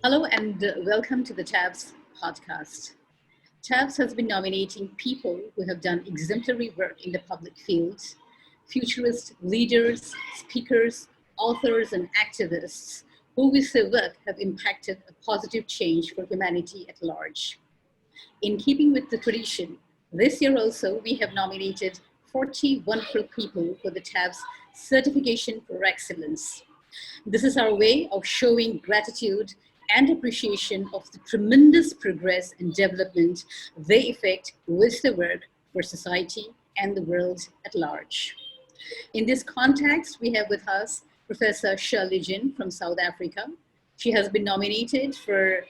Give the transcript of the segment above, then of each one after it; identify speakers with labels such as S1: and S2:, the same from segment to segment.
S1: Hello and welcome to the TAFFD podcast. TAFFD has been nominating people who have done exemplary work in the public field, futurist leaders, speakers, authors, and activists who with their work have impacted a positive change for humanity at large. In keeping with the tradition, this year also we have nominated 40 wonderful people for the TAFFD's Certification for Excellence. This is our way of showing gratitude and appreciation of the tremendous progress and development they effect with their work for society and the world at large. In this context, we have with us Professor Shirley Zinn from South Africa. She has been nominated for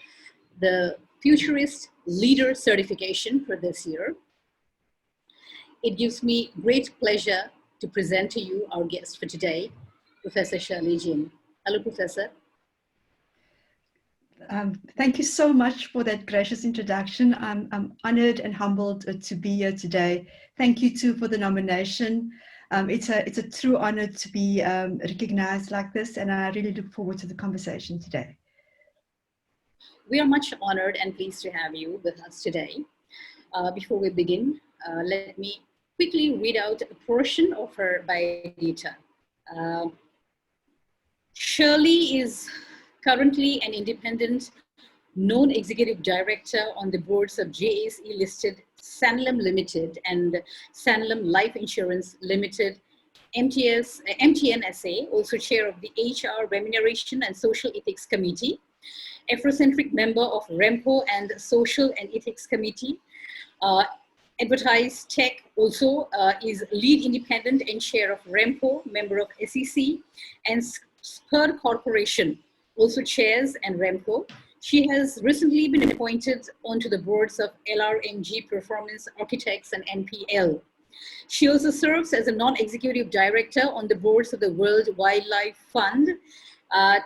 S1: the Futurist Leader Certification for this year. It gives me great pleasure to present to you our guest for today, Professor Shirley Zinn. Hello, Professor.
S2: Thank you so much for that gracious introduction. I'm honored and humbled to be here today. Thank you too for the nomination. It's a true honor to be recognized like this, and I really look forward to the conversation today.
S1: We are much honored and pleased to have you with us today. Before we begin, let me quickly read out a portion of her biodata. Shirley is currently an independent non-executive director on the boards of JSE-listed Sanlam Limited and Sanlam Life Insurance Limited, MTN-SA, also chair of the HR Remuneration and Social Ethics Committee, Afrocentric member of REMPO and Social and Ethics Committee, Advertise Tech also is lead independent and chair of REMPO, member of SEC, and Spur Corporation, also chairs and REMPO. She has recently been appointed onto the boards of LRMG Performance Architects and NPL. She also serves as a non-executive director on the boards of the World Wildlife Fund,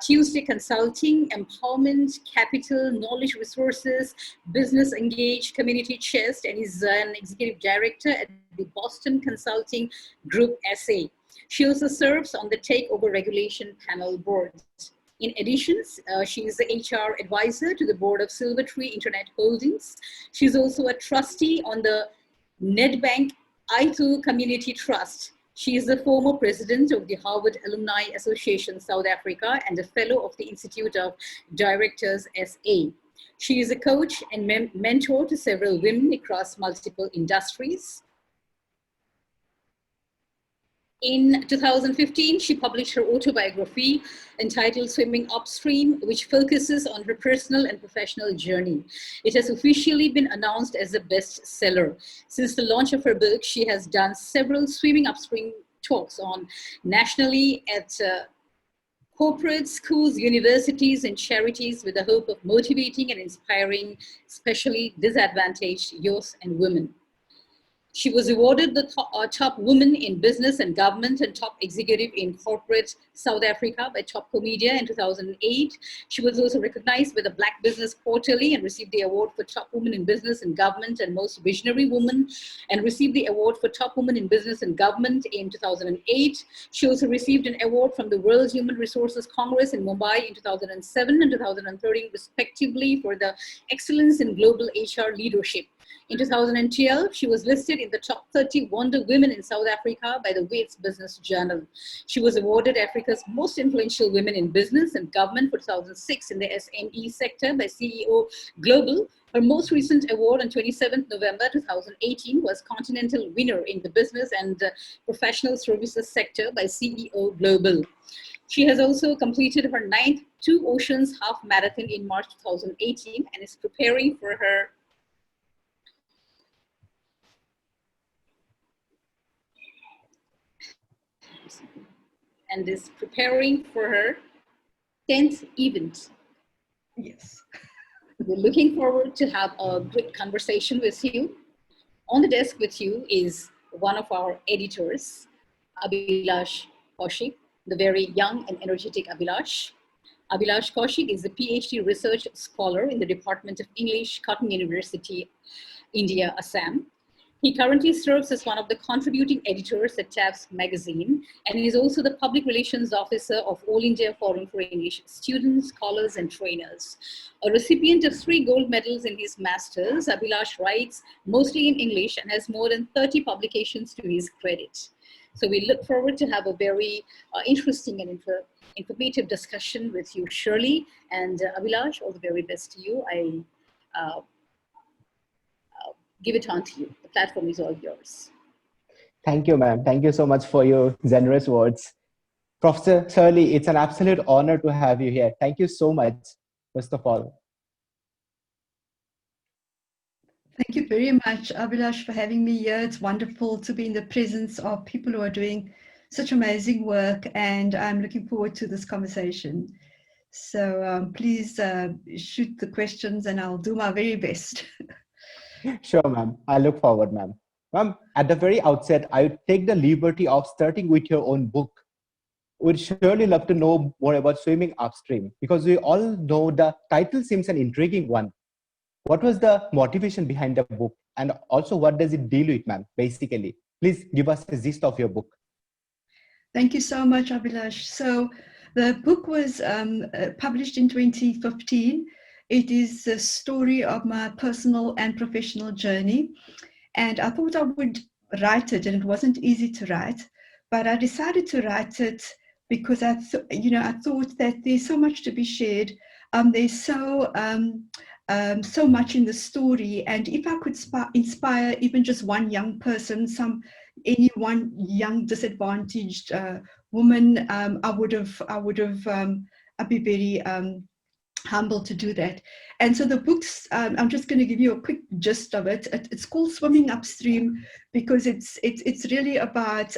S1: Tuesday Consulting, Empowerment, Capital, Knowledge Resources, Business Engage, Community Chest, and is an executive director at the Boston Consulting Group SA. She also serves on the Takeover Regulation Panel board. In addition, she is the HR advisor to the board of Silvertree Internet Holdings. She's also a trustee on the Nedbank Aitu Community Trust. She is the former president of the Harvard Alumni Association South Africa and a fellow of the Institute of Directors SA. She is a coach and mentor to several women across multiple industries. In 2015, she published her autobiography entitled Swimming Upstream, which focuses on her personal and professional journey. It has officially been announced as a bestseller. Since the launch of her book, she has done several Swimming Upstream talks on nationally at corporate schools, universities, and charities with the hope of motivating and inspiring especially disadvantaged youth and women. She was awarded the top woman in business and government and top executive in corporate South Africa by Top Comedia in 2008. She was also recognized by the Black Business Quarterly and received the award for top woman in business and government and most visionary woman, and received the award for top woman in business and government in 2008. She also received an award from the World Human Resources Congress in Mumbai in 2007 and 2013 respectively for the excellence in global HR leadership. In 2012, she was listed in the top 30 Wonder Women in South Africa by the Waits Business Journal. She was awarded Africa's Most Influential Women in Business and Government for 2006 in the SME sector by CEO Global. Her most recent award on 27th November 2018 was Continental Winner in the Business and Professional Services sector by CEO Global. She has also completed her 9th Two Oceans Half Marathon in March 2018 and is preparing for her 10th event.
S2: Yes.
S1: We're looking forward to have a great conversation with you. On the desk with you is one of our editors, Abhilash Kaushik, the very young and energetic Abhilash. Abhilash Kaushik is a PhD research scholar in the Department of English, Cotton University, India, Assam. He currently serves as one of the contributing editors at TAFFD magazine, and he is also the Public Relations Officer of All India Forum for English Students, Scholars, and Trainers. A recipient of 3 gold medals in his masters, Abhilash writes mostly in English and has more than 30 publications to his credit. So we look forward to have a very interesting and informative discussion with you, Shirley. And Abhilash, all the very best to you. I give it on to you. The platform is all yours.
S3: Thank you, ma'am. Thank you so much for your generous words. Professor Shirley, it's an absolute honor to have you here. Thank you so much, first of all.
S2: Thank you very much, Abhilash, for having me here. It's wonderful to be in the presence of people who are doing such amazing work, and I'm looking forward to this conversation. So please shoot the questions and I'll do my very best.
S3: Sure, ma'am. I look forward, ma'am. Ma'am, at the very outset, I would take the liberty of starting with your own book. We'd surely love to know more about Swimming Upstream, because we all know the title seems an intriguing one. What was the motivation behind the book? And also, what does it deal with, ma'am, basically? Please give us a gist of your book.
S2: Thank you so much, Abhilash. So the book was published in 2015. It is the story of my personal and professional journey. And I thought I would write it, and it wasn't easy to write, but I decided to write it because I thought that there's so much to be shared. There's so much in the story, and if I could inspire even just one young person, any one young disadvantaged woman, I'd be very humble to do that. And so the books, I'm just going to give you a quick gist of it. It's called Swimming Upstream because it's really about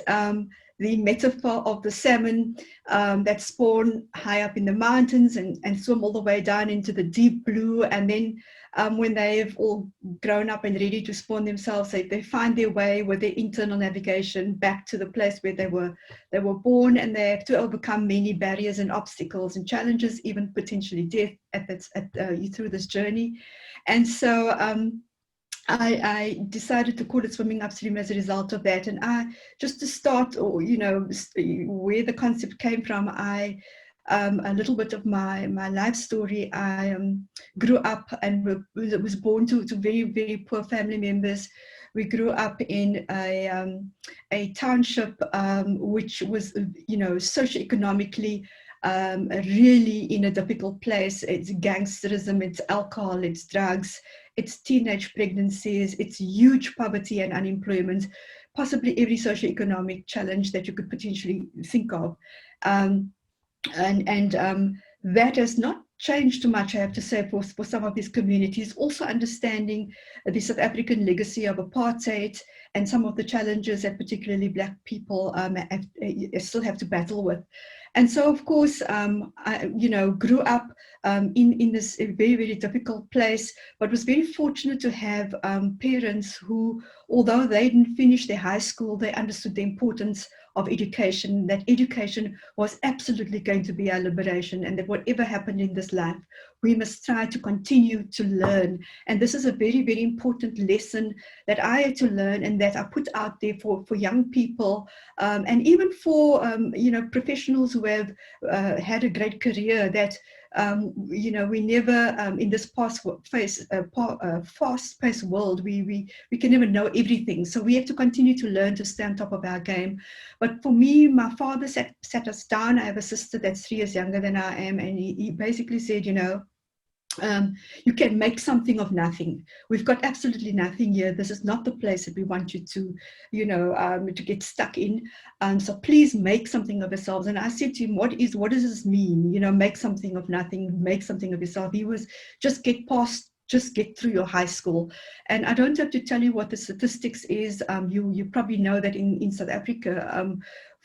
S2: the metaphor of the salmon that spawn high up in the mountains and swim all the way down into the deep blue, and then when they've all grown up and ready to spawn themselves, they find their way with their internal navigation back to the place where they were born, and they have to overcome many barriers and obstacles and challenges, even potentially death through this journey. And so I decided to call it Swimming Upstream as a result of that. And just to start, or where the concept came from, a little bit of my life story. I grew up and was born to very, very poor family members. We grew up in a township which was, socioeconomically really in a difficult place. It's gangsterism, it's alcohol, it's drugs, it's teenage pregnancies, it's huge poverty and unemployment, possibly every socioeconomic challenge that you could potentially think of. That has not changed too much, I have to say, for some of these communities. Also understanding the South African legacy of apartheid and some of the challenges that particularly Black people still have to battle with. And so, of course, I grew up in this very, very difficult place, but was very fortunate to have parents who, although they didn't finish their high school, they understood the importance of education, that education was absolutely going to be our liberation, and that whatever happened in this life, we must try to continue to learn. And this is a very, very important lesson that I had to learn, and that I put out there for young people, and even for professionals who have had a great career, that we never in this fast-paced world, we can never know everything. So we have to continue to learn to stay on top of our game. But for me, my father sat us down. I have a sister that's 3 years younger than I am, and he basically said, you can make something of nothing. We've got absolutely nothing here. This is not the place that we want you to, to get stuck in. So please make something of yourselves. And I said to him, what does this mean? Make something of nothing, make something of yourself. He was, just get through your high school. And I don't have to tell you what the statistics is. You probably know that in South Africa,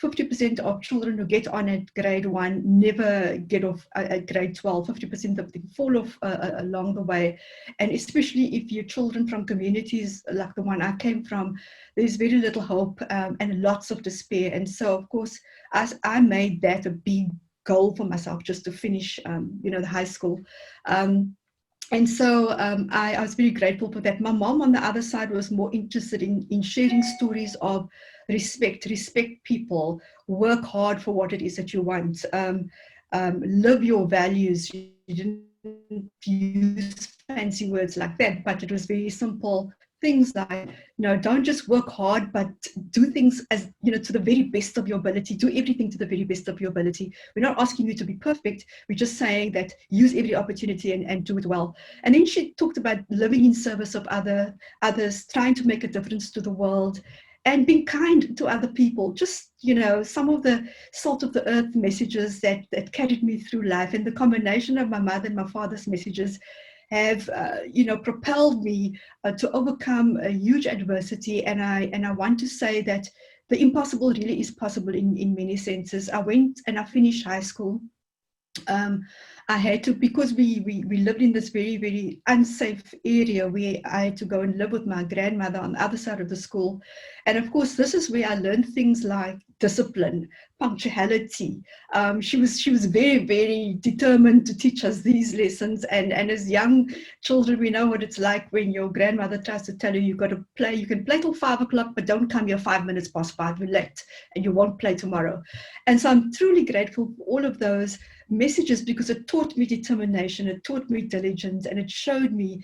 S2: 50% of children who get on at grade 1 never get off at grade 12. 50% of them fall off along the way. And especially if you're children from communities like the one I came from, there's very little hope and lots of despair. And so, of course, as I made that a big goal for myself, just to finish, the high school. And so I was very grateful for that. My mom, on the other side, was more interested in sharing stories of respect people, work hard for what it is that you want, live your values. You didn't use fancy words like that, but it was very simple things like, don't just work hard, but do things as, to the very best of your ability. Do everything to the very best of your ability. We're not asking you to be perfect. We're just saying that use every opportunity and do it well. And then she talked about living in service of others, trying to make a difference to the world, and being kind to other people. Just, some of the salt of the earth messages that carried me through life. And the combination of my mother and my father's messages have, propelled me to overcome a huge adversity. And I want to say that the impossible really is possible in many senses. I went and I finished high school. I had to, because we lived in this very, very unsafe area where I had to go and live with my grandmother on the other side of the school. And of course, this is where I learned things like discipline, punctuality. She was very, very determined to teach us these lessons. And as young children, we know what it's like when your grandmother tries to tell you, you've got to play. You can play till 5 o'clock, but don't come here 5 minutes past 5. You're late and you won't play tomorrow. And so I'm truly grateful for all of those messages, because it taught me determination, it taught me diligence, and it showed me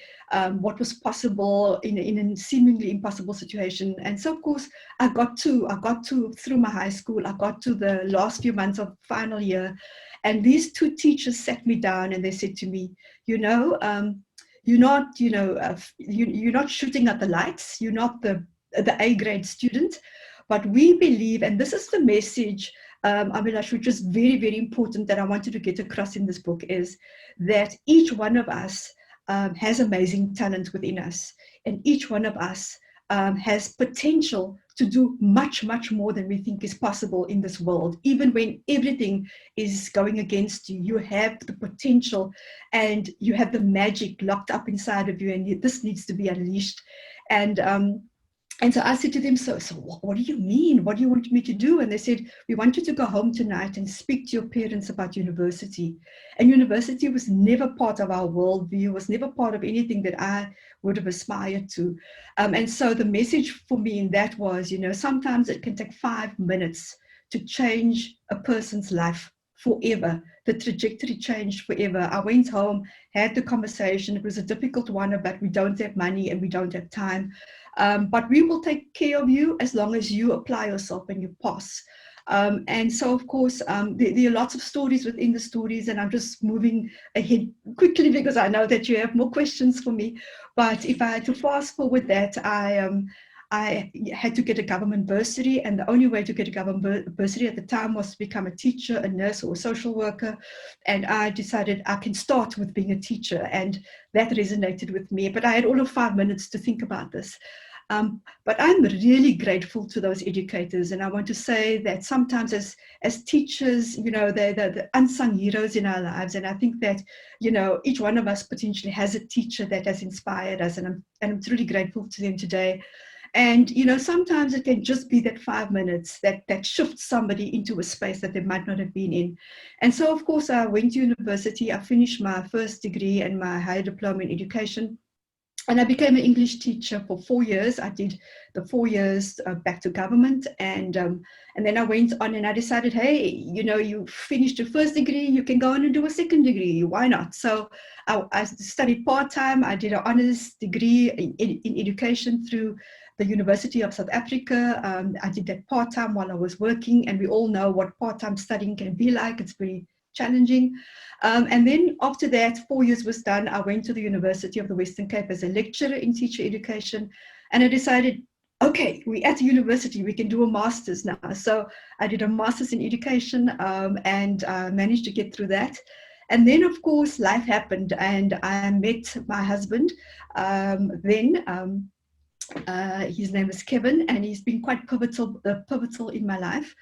S2: what was possible in a seemingly impossible situation. And so, of course, I got to through my high school, I got to the last few months of final year, and these two teachers sat me down and they said to me, you're not shooting at the lights, you're not the A grade student, but we believe, and this is the message, Abhilash, which is very, very important that I wanted to get across in this book, is that each one of us has amazing talent within us, and each one of us has potential to do much, much more than we think is possible in this world. Even when everything is going against you, you have the potential and you have the magic locked up inside of you, and this needs to be unleashed. And so I said to them, so what do you mean? What do you want me to do? And they said, we want you to go home tonight and speak to your parents about university. And university was never part of our worldview, was never part of anything that I would have aspired to. And so the message for me in that was, sometimes it can take 5 minutes to change a person's life forever. The trajectory changed forever. I went home, had the conversation. It was a difficult one about we don't have money and we don't have time. But we will take care of you as long as you apply yourself and you pass. And so, of course, there are lots of stories within the stories, and I'm just moving ahead quickly because I know that you have more questions for me. But if I had to fast forward that, I had to get a government bursary, and the only way to get a government bursary at the time was to become a teacher, a nurse, or a social worker. And I decided I can start with being a teacher, and that resonated with me. But I had all of 5 minutes to think about this. But I'm really grateful to those educators, and I want to say that sometimes as teachers, they're the unsung heroes in our lives, and I think that each one of us potentially has a teacher that has inspired us, and I'm truly grateful to them today. And sometimes it can just be that 5 minutes that shifts somebody into a space that they might not have been in. And so, of course, I went to university. I finished my first degree and my higher diploma in education. And I became an English teacher for 4 years. I did the 4 years back to government. And then I went on and I decided, hey, you finished your first degree, you can go on and do a second degree. Why not? So I studied part-time. I did an honors degree in education through the University of South Africa. I did that part-time while I was working. And we all know what part-time studying can be like. It's very challenging. And then after that, 4 years was done, I went to the University of the Western Cape as a lecturer in teacher education. And I decided, okay, we're at the university, we can do a master's now. So I did a master's in education and managed to get through that. And then, of course, life happened and I met my husband his name is Kevin, and he's been quite pivotal in my life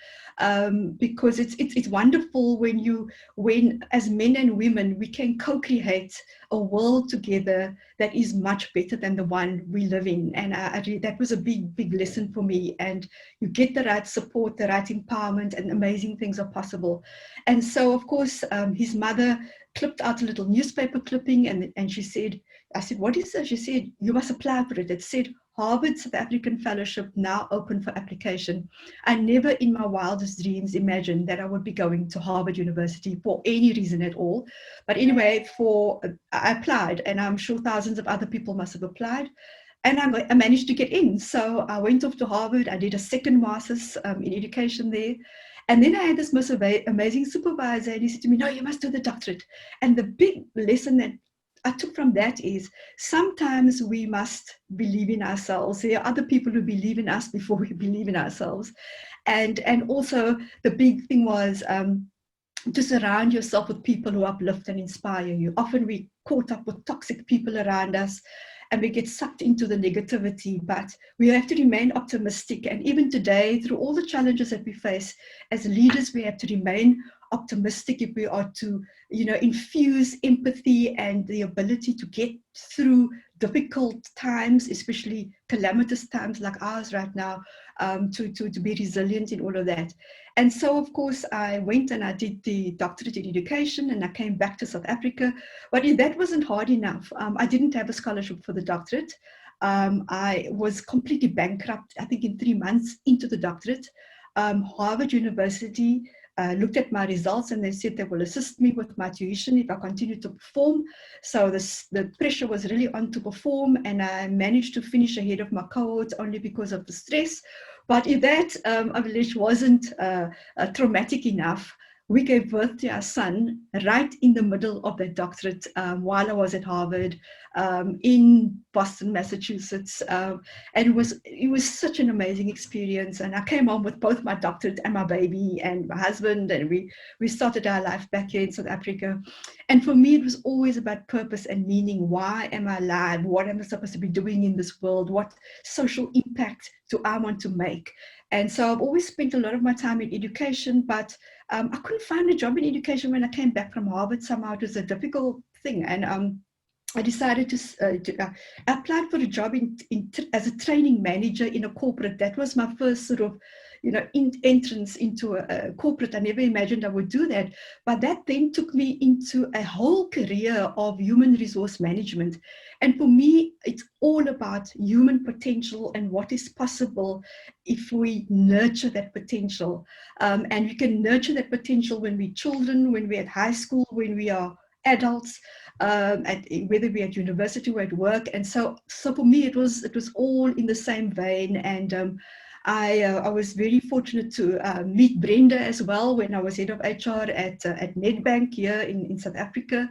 S2: because it's wonderful when as men and women we can co-create a world together that is much better than the one we live in. And that was a big lesson for me. And you get the right support, the right empowerment, and amazing things are possible. And so, of course, his mother clipped out a little newspaper clipping, and she said, I said, what is this? She said, you must apply for it. It said, Harvard South African Fellowship now open for application. I never in my wildest dreams imagined that I would be going to Harvard University for any reason at all. But anyway, I applied, and I'm sure thousands of other people must have applied. And I managed to get in. So I went off to Harvard. I did a second master's in education there. And then I had this most amazing supervisor, and he said to me, no, you must do the doctorate. And the big lesson that I took from that is sometimes we must believe in ourselves. There are other people who believe in us before we believe in ourselves. And also the big thing was to surround yourself with people who uplift and inspire you. Often we caught up with toxic people around us, and we get sucked into the negativity, but we have to remain optimistic. And even today, through all the challenges that we face as leaders, we have to remain optimistic if we are to, infuse empathy and the ability to get through difficult times, especially calamitous times like ours right now, to be resilient in all of that. And so, of course, I went and I did the doctorate in education, and I came back to South Africa. But if that wasn't hard enough, I didn't have a scholarship for the doctorate. I was completely bankrupt, I think, in 3 months into the doctorate. Harvard University looked at my results, and they said they will assist me with my tuition if I continue to perform. So the pressure was really on to perform, and I managed to finish ahead of my cohort only because of the stress. But if that, Abhilash, wasn't traumatic enough, we gave birth to our son right in the middle of that doctorate while I was at Harvard in Boston, Massachusetts. And it was such an amazing experience. And I came home with both my doctorate and my baby and my husband, and we started our life back here in South Africa. And for me, it was always about purpose and meaning. Why am I alive? What am I supposed to be doing in this world? What social impact do I want to make? And so I've always spent a lot of my time in education, but I couldn't find a job in education when I came back from Harvard. Somehow it was a difficult thing. And I decided to apply for a job as a training manager in a corporate. That was my first sort of, entrance into a corporate. I never imagined I would do that. But that then took me into a whole career of human resource management. And for me, it's all about human potential and what is possible if we nurture that potential. And we can nurture that potential when we're children, when we're at high school, when we are adults, whether we're at university or at work. And so for me, it was all in the same vein. And I was very fortunate to meet Brenda as well when I was head of HR at Nedbank here in South Africa.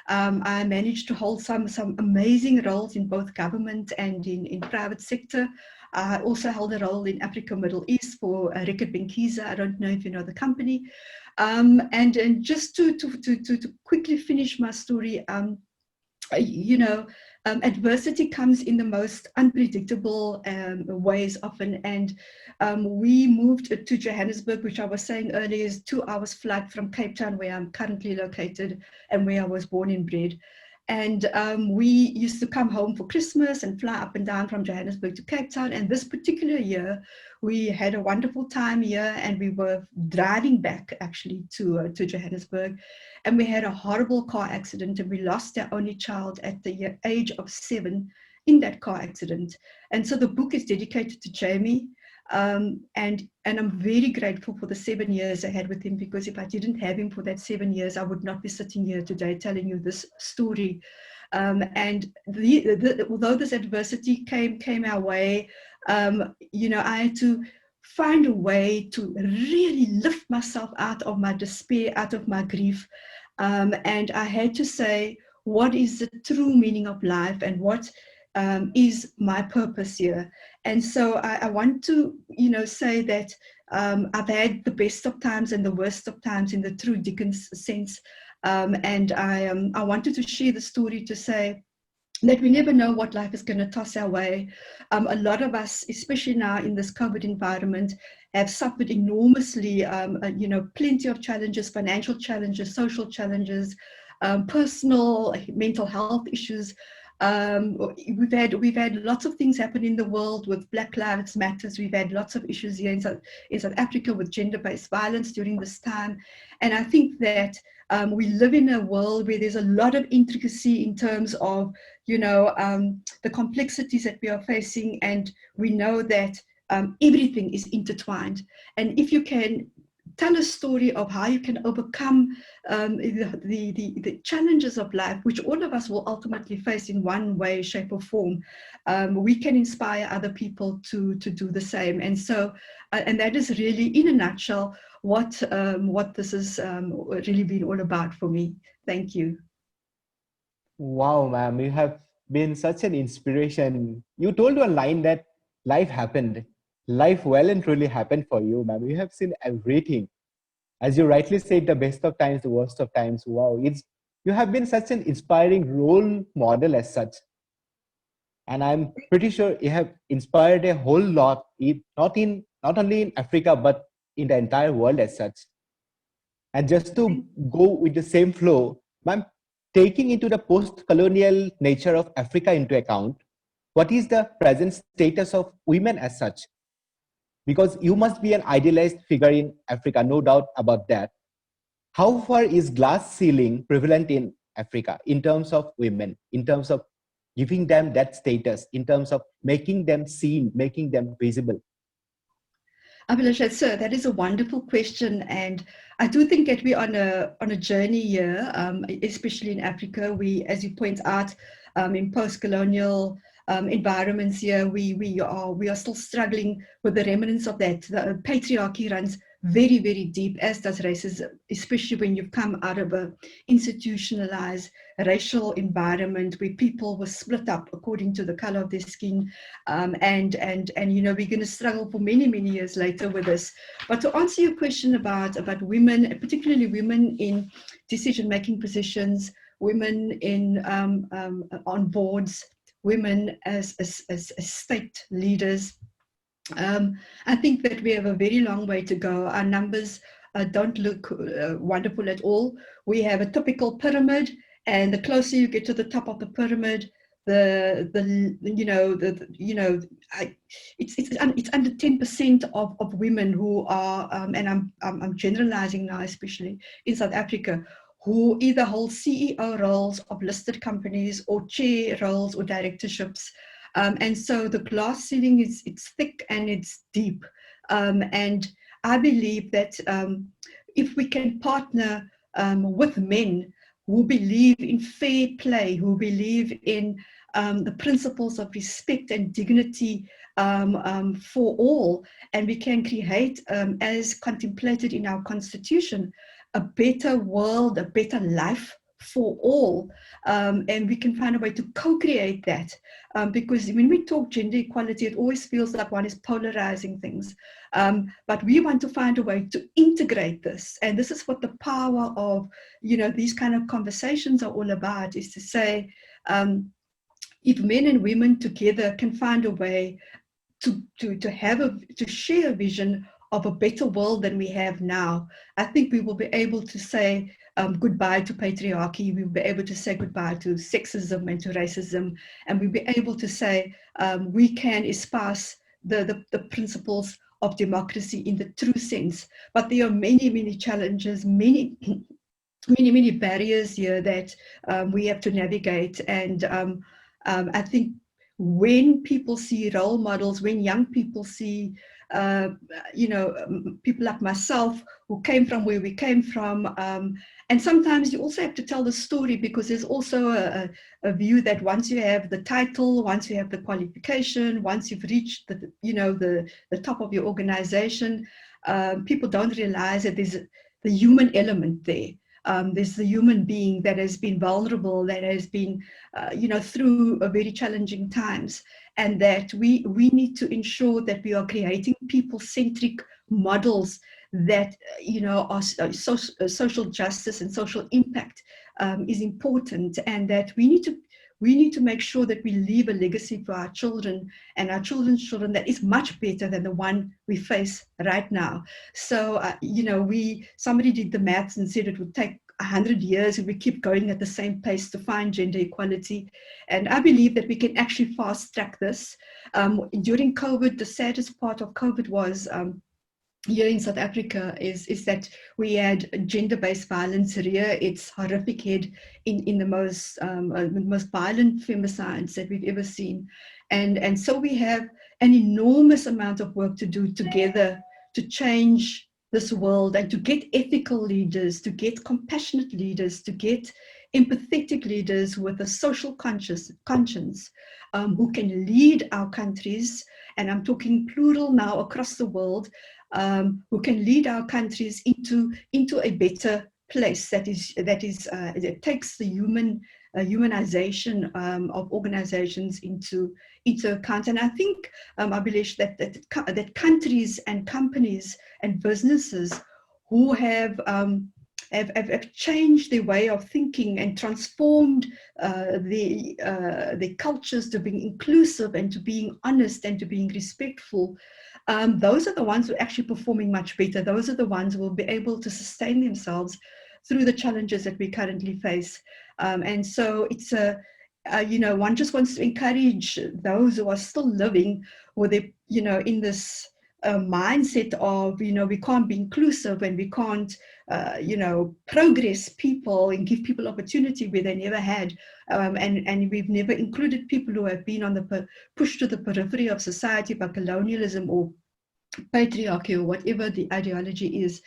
S2: I managed to hold some amazing roles in both government and in private sector. I also held a role in Africa, Middle East for Reckitt Benckiser. I don't know if you know the company. And just to quickly finish my story, adversity comes in the most unpredictable ways often. And we moved to Johannesburg, which I was saying earlier is 2 hours flight from Cape Town, where I'm currently located and where I was born and bred. And we used to come home for Christmas and fly up and down from Johannesburg to Cape Town. And this particular year, we had a wonderful time here, and we were driving back actually to Johannesburg. And we had a horrible car accident, and we lost our only child at the age of 7 in that car accident. And so the book is dedicated to Jamie. And I'm very grateful for the 7 years I had with him, because if I didn't have him for that 7 years, I would not be sitting here today telling you this story. And although this adversity came our way, I had to find a way to really lift myself out of my despair, out of my grief. And I had to say, what is the true meaning of life, and what is my purpose here? And so I want to, say that I've had the best of times and the worst of times in the true Dickens sense. And I wanted to share the story to say that we never know what life is going to toss our way. A lot of us, especially now in this COVID environment, have suffered enormously, plenty of challenges, financial challenges, social challenges, personal, mental health issues. We've had lots of things happen in the world with Black Lives Matters. We've had lots of issues here in South Africa with gender-based violence during this time. And I think that we live in a world where there's a lot of intricacy in terms of, the complexities that we are facing. And we know that everything is intertwined. And if you can tell a story of how you can overcome the challenges of life, which all of us will ultimately face in one way, shape, or form, we can inspire other people to do the same. And so, and that is really, in a nutshell, what this has really been all about for me. Thank you.
S3: Wow, ma'am, you have been such an inspiration. You told one line that life happened. Life well and truly happened for you, ma'am. You have seen everything. As you rightly said, the best of times, the worst of times. Wow, you have been such an inspiring role model as such. And I'm pretty sure you have inspired a whole lot, not only in Africa, but in the entire world as such. And just to go with the same flow, ma'am, taking into the post-colonial nature of Africa into account, what is the present status of women as such? Because you must be an idealized figure in Africa, no doubt about that. How far is glass ceiling prevalent in Africa in terms of women, in terms of giving them that status, in terms of making them seen, making them visible?
S2: Abhilashat, sir, that is a wonderful question, and I do think that we're on a journey here, especially in Africa. We, as you point out, in post-colonial environments here, we are still struggling with the remnants of that. The patriarchy runs very, very deep, as does racism, especially when you've come out of a institutionalized racial environment where people were split up according to the color of their skin, and we're going to struggle for many, many years later with this. But to answer your question about women, particularly women in decision-making positions, women in on boards, women as state leaders, I think that we have a very long way to go. Our numbers don't look wonderful at all. We have a typical pyramid, and the closer you get to the top of the pyramid, it's under 10% of women who are, and I'm generalizing now, especially in South Africa, who either hold CEO roles of listed companies or chair roles or directorships. And so the glass ceiling it's thick and it's deep. And I believe that if we can partner with men who believe in fair play, who believe in the principles of respect and dignity for all, and we can create, as contemplated in our constitution, a better world, a better life for all, and we can find a way to co-create that, because when we talk gender equality, it always feels like one is polarizing things, but we want to find a way to integrate this, and this is what the power of these kind of conversations are all about, is to say, if men and women together can find a way to share a vision of a better world than we have now, I think we will be able to say goodbye to patriarchy. We'll be able to say goodbye to sexism and to racism, and we'll be able to say we can espouse the principles of democracy in the true sense. But there are many, many challenges, many barriers here that we have to navigate. And I think when people see role models, when young people see people like myself who came from where we came from, and sometimes you also have to tell the story, because there's also a view that once you have the title, once you have the qualification, once you've reached the top of your organization, people don't realize that there's the human element there. There's the human being that has been vulnerable, that has been, through a very challenging times, and that we need to ensure that we are creating people-centric models that, are social justice and social impact is important, and that we need to make sure that we leave a legacy for our children and our children's children that is much better than the one we face right now. So, somebody did the maths and said it would take 100 years if we keep going at the same pace to find gender equality. And I believe that we can actually fast track this. During COVID, the saddest part of COVID was here in South Africa is that we had gender-based violence rear its horrific head in the most violent femicides that we've ever seen. And so we have an enormous amount of work to do together to change this world and to get ethical leaders, to get compassionate leaders, to get empathetic leaders with a social conscience who can lead our countries, and I'm talking plural now across the world, who can lead our countries into a better place that takes the humanization of organizations into account. And I think, I believe that countries and companies and businesses who have changed their way of thinking and transformed the cultures to being inclusive and to being honest and to being respectful, those are the ones who are actually performing much better. Those are the ones who will be able to sustain themselves through the challenges that we currently face. And so it's one just wants to encourage those who are still living with in this mindset of, we can't be inclusive and we can't, progress people and give people opportunity where they never had. And we've never included people who have been on the pushed to the periphery of society by colonialism or patriarchy or whatever the ideology is.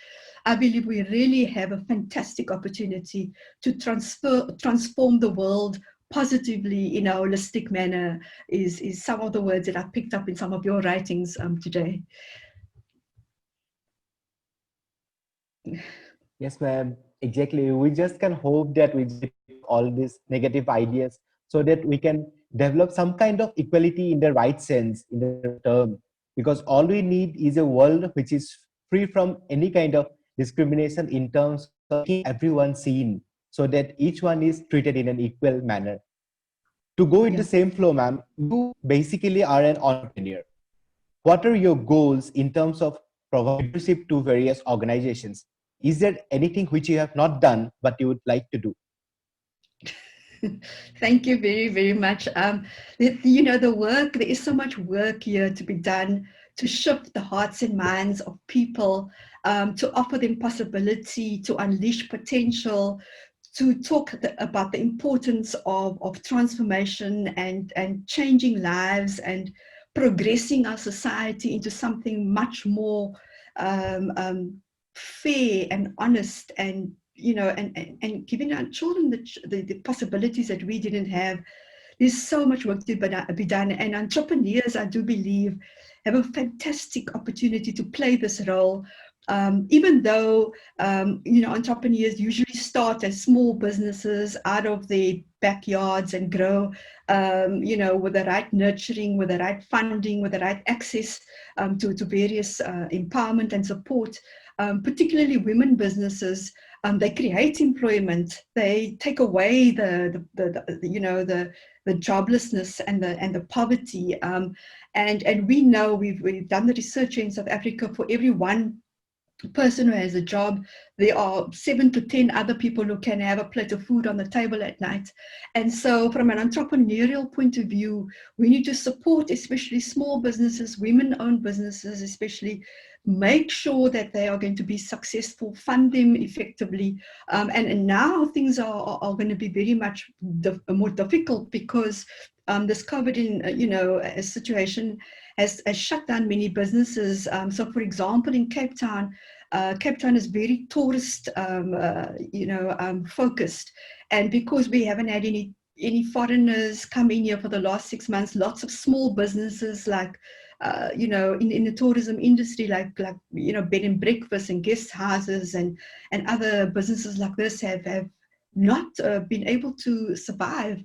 S2: I believe we really have a fantastic opportunity to transform the world positively in a holistic manner, is some of the words that I picked up in some of your writings today.
S3: Yes, ma'am. Exactly. We just can hope that we get all these negative ideas so that we can develop some kind of equality in the right sense, in the term. Because all we need is a world which is free from any kind of discrimination in terms of making everyone seen, so that each one is treated in an equal manner. To go in the same flow, ma'am, you basically are an entrepreneur. What are your goals in terms of providing leadership to various organizations? Is there anything which you have not done but you would like to do?
S2: Thank you very, very much. The work, there is so much work here to be done to shift the hearts and minds of people, to offer them possibility, to unleash potential, to talk about the importance of transformation and changing lives and progressing our society into something much more fair and honest, and and giving our children the possibilities that we didn't have. There's so much work to be done, and entrepreneurs, I do believe, have a fantastic opportunity to play this role. Even though entrepreneurs usually start as small businesses out of their backyards and grow, with the right nurturing, with the right funding, with the right access to various empowerment and support. Particularly women businesses, they create employment. They take away the joblessness and the poverty. And we know we've done the research in South Africa. For every one person who has a job, there are 7 to 10 other people who can have a plate of food on the table at night. And so from an entrepreneurial point of view, we need to support especially small businesses, women-owned businesses especially, make sure that they are going to be successful, fund them effectively. And now things are going to be very much more difficult because this COVID situation has shut down many businesses. So for example, in Cape Town is very tourist focused. And because we haven't had any foreigners come in here for the last 6 months, lots of small businesses like in the tourism industry, like bed and breakfast and guest houses and other businesses like this have not been able to survive.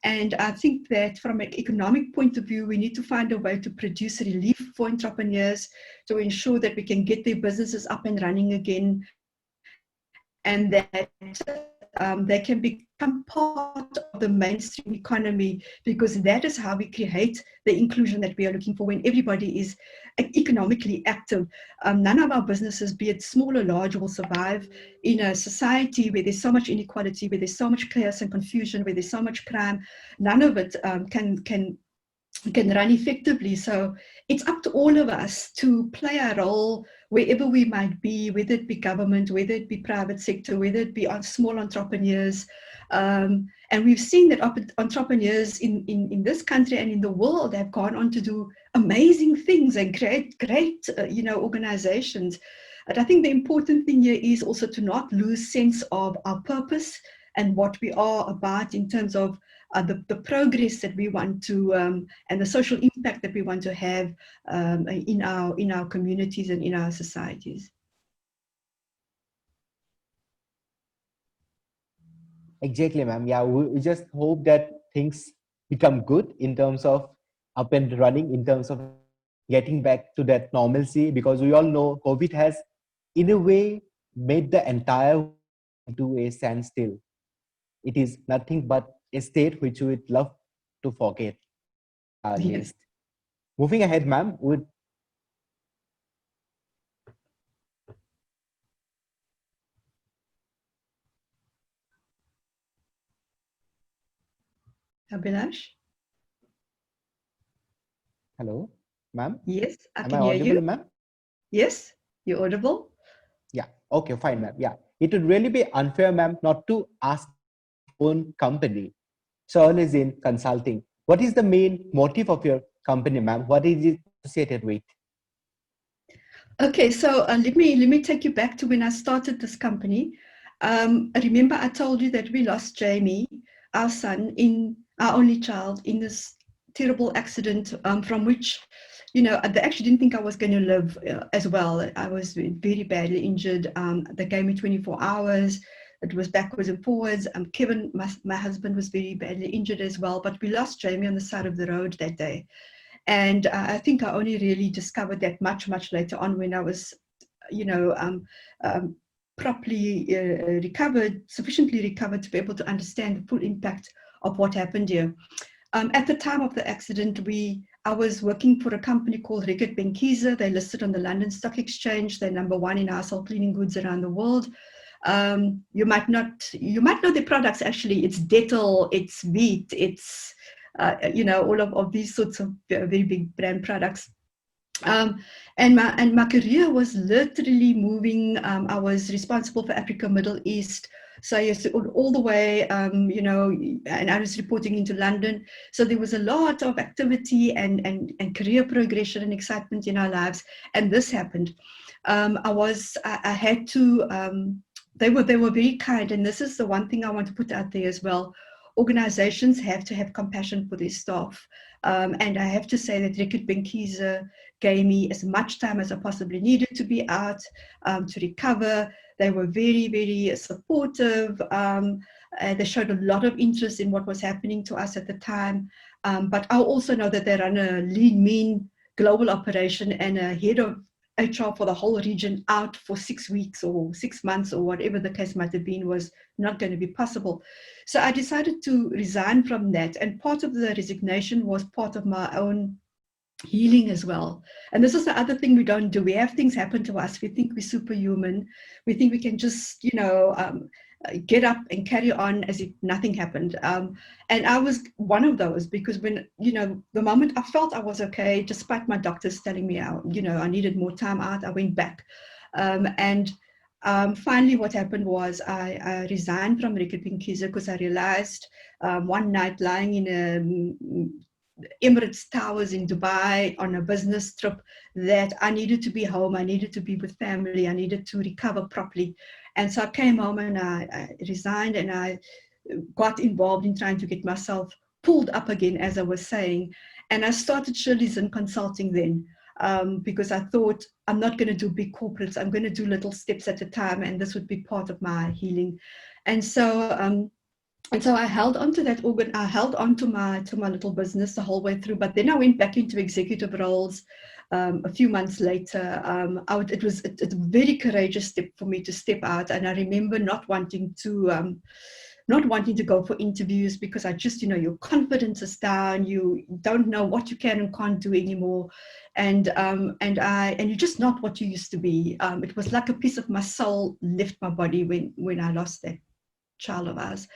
S2: And I think that from an economic point of view, we need to find a way to produce relief for entrepreneurs to ensure that we can get their businesses up and running again, and that they can become part the mainstream economy, because that is how we create the inclusion that we are looking for when everybody is economically active. None of our businesses, be it small or large, will survive in a society where there's so much inequality, where there's so much chaos and confusion, where there's so much crime. None of it can run effectively. So it's up to all of us to play a role wherever we might be, whether it be government, whether it be private sector, whether it be on small entrepreneurs. And we've seen that entrepreneurs in this country and in the world have gone on to do amazing things and create great organizations. And I think the important thing here is also to not lose sense of our purpose and what we are about in terms of the progress that we want to and the social impact that we want to have in our communities and in our societies.
S3: Exactly, ma'am. Yeah, we just hope that things become good in terms of up and running, in terms of getting back to that normalcy, because we all know COVID has, in a way, made the entire world into a standstill. It is nothing but a state which we would love to forget.
S2: Yes.
S3: Moving ahead, ma'am, would
S2: Abhilash?
S3: hello, ma'am.
S2: Yes, I
S3: Am
S2: can
S3: I
S2: hear
S3: audible,
S2: you.
S3: ma'am?
S2: Yes, you're audible.
S3: Yeah. Okay, fine, ma'am. Yeah. It would really be unfair, ma'am, not to ask own company, Shirley Zinn Consulting. What is the main motive of your company, ma'am? What is it associated with?
S2: Okay, so let me take you back to when I started this company. Remember, I told you that we lost Jamie, our son, our only child, in this terrible accident from which, they actually didn't think I was going to live as well. I was very badly injured. They gave me 24 hours. It was backwards and forwards. Kevin, my husband, was very badly injured as well. But we lost Jamie on the side of the road that day. And I think I only really discovered that much later on, when I was, properly recovered, sufficiently recovered to be able to understand the full impact of what happened here. At the time of the accident, I was working for a company called Reckitt Benckiser. They're listed on the London Stock Exchange. They're #1 in household cleaning goods around the world. You might know their products. Actually, it's Dettol, it's Veet, it's all of these sorts of very big brand products. And my career was literally moving. I was responsible for Africa, Middle East. So I used to all the way, and I was reporting into London. So there was a lot of activity and career progression and excitement in our lives. And this happened. I had to, they were very kind. And this is the one thing I want to put out there as well. Organizations have to have compassion for their staff. And I have to say that Reckitt Benckiser gave me as much time as I possibly needed to be out, to recover. They were very, very supportive. They showed a lot of interest in what was happening to us at the time. But I also know that they run a lean, mean global operation, and a head of HR for the whole region out for 6 weeks or 6 months or whatever the case might have been was not going to be possible. So I decided to resign from that. And part of the resignation was part of my own healing as well. And this is the other thing we don't do. We have things happen to us. We think we're superhuman. We think we can just, get up and carry on as if nothing happened. And I was one of those, because when, the moment I felt I was okay, despite my doctors telling me, I needed more time out, I went back. Finally, what happened was I resigned from Reckitt Benckiser because I realized one night, lying in Emirates Towers in Dubai on a business trip, that I needed to be home. I needed to be with family. I needed to recover properly. And so I came home and I resigned, and I got involved in trying to get myself pulled up again, as I was saying. And I started Shirley Zinn Consulting then, because I thought, I'm not going to do big corporates. I'm going to do little steps at a time, and this would be part of my healing. And so I held on to that organ. I held on to my little business the whole way through. But then I went back into executive roles a few months later. It was a very courageous step for me to step out. And I remember not wanting to not wanting to go for interviews because I just, your confidence is down, you don't know what you can and can't do anymore. And you're just not what you used to be. It was like a piece of my soul left my body when I lost that child of ours.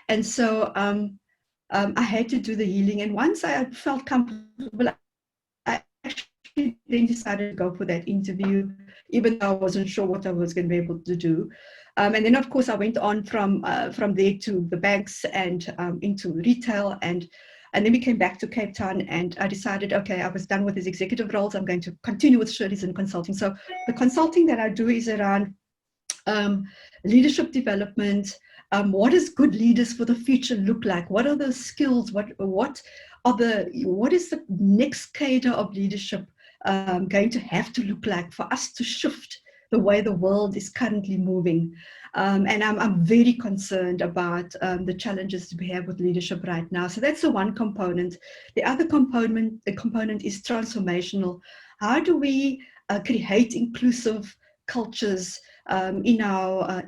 S2: And so I had to do the healing. And once I felt comfortable, I actually then decided to go for that interview, even though I wasn't sure what I was going to be able to do. And then, of course, I went on from there to the banks and into retail. And then we came back to Cape Town, and I decided, okay, I was done with these executive roles. I'm going to continue with Shirley Zinn Consulting. So the consulting that I do is around leadership development. What does good leaders for the future look like? What are the skills? What is the next cadre of leadership going to have to look like for us to shift the way the world is currently moving? And I'm very concerned about the challenges we have with leadership right now. So that's the one component. The other component is transformational. How do we create inclusive cultures in our